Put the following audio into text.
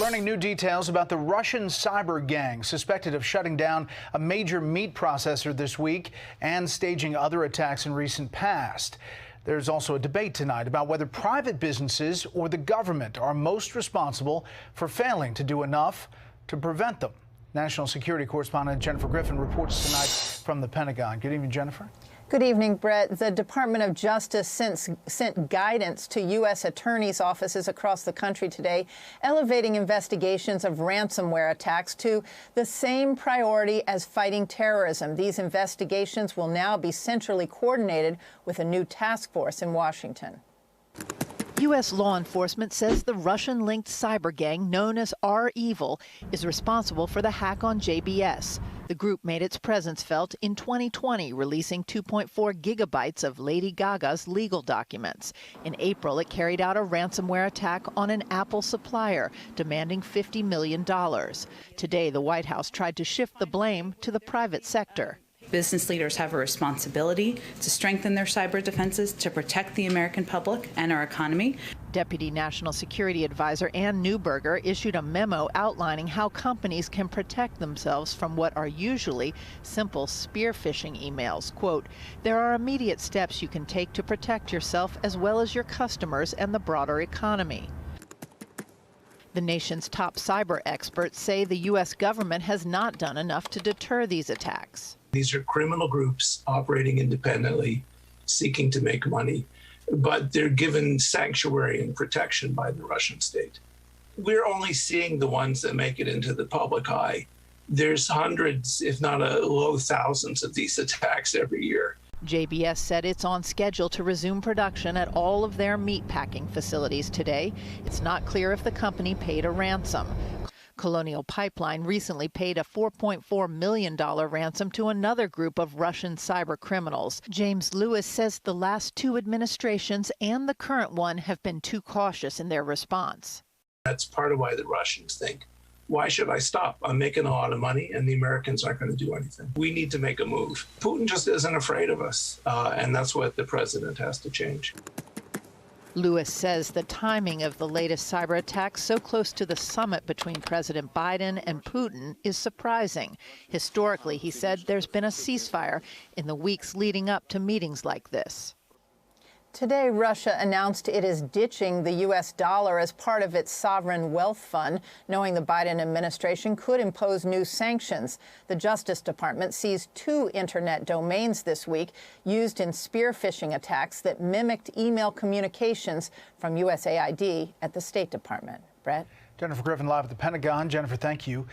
learning new details about the Russian cyber gang suspected of shutting down a major meat processor this week and staging other attacks in recent past. There's also a debate tonight about whether private businesses or the government are most responsible for failing to do enough to prevent them. National security correspondent Jennifer Griffin reports tonight from the Pentagon. Good evening, Jennifer. Good evening, Brett. The Department of Justice sent guidance to U.S. attorneys' offices across the country today, elevating investigations of ransomware attacks to the same priority as fighting terrorism. These investigations will now be centrally coordinated with a new task force in Washington. U.S. law enforcement says the Russian-linked cyber gang known as REvil is responsible for the hack on JBS. The group made its presence felt in 2020, releasing 2.4 gigabytes of Lady Gaga's legal documents. In April, it carried out a ransomware attack on an Apple supplier, demanding $50 million. Today, the White House tried to shift the blame to the private sector. Business leaders have a responsibility to strengthen their cyber defenses to protect the American public and our economy. Deputy National Security Advisor Ann Neuberger issued a memo outlining how companies can protect themselves from what are usually simple spear phishing emails. Quote, "There are immediate steps you can take to protect yourself as well as your customers and the broader economy." The nation's top cyber experts say the U.S. government has not done enough to deter these attacks. These are criminal groups operating independently, seeking to make money, but they're given sanctuary and protection by the Russian state. We're only seeing the ones that make it into the public eye. There's hundreds, if not low thousands, of these attacks every year. JBS said it's on schedule to resume production at all of their meatpacking facilities today. It's not clear if the company paid a ransom. Colonial Pipeline recently paid a $4.4 million ransom to another group of Russian cyber criminals. James Lewis says the last two administrations and the current one have been too cautious in their response. That's part of why the Russians think, why should I stop? I'm making a lot of money and the Americans aren't going to do anything. We need to make a move. Putin just isn't afraid of us, and that's what the president has to change. Lewis says the timing of the latest cyber attacks so close to the summit between President Biden and Putin is surprising. Historically, he said, there's been a ceasefire in the weeks leading up to meetings like this. Today, Russia announced it is ditching the U.S. dollar as part of its sovereign wealth fund, knowing the Biden administration could impose new sanctions. The Justice Department seized 2 internet domains this week used in spear phishing attacks that mimicked email communications from USAID at the State Department. Brett? Jennifer Griffin live at the Pentagon. Jennifer, thank you.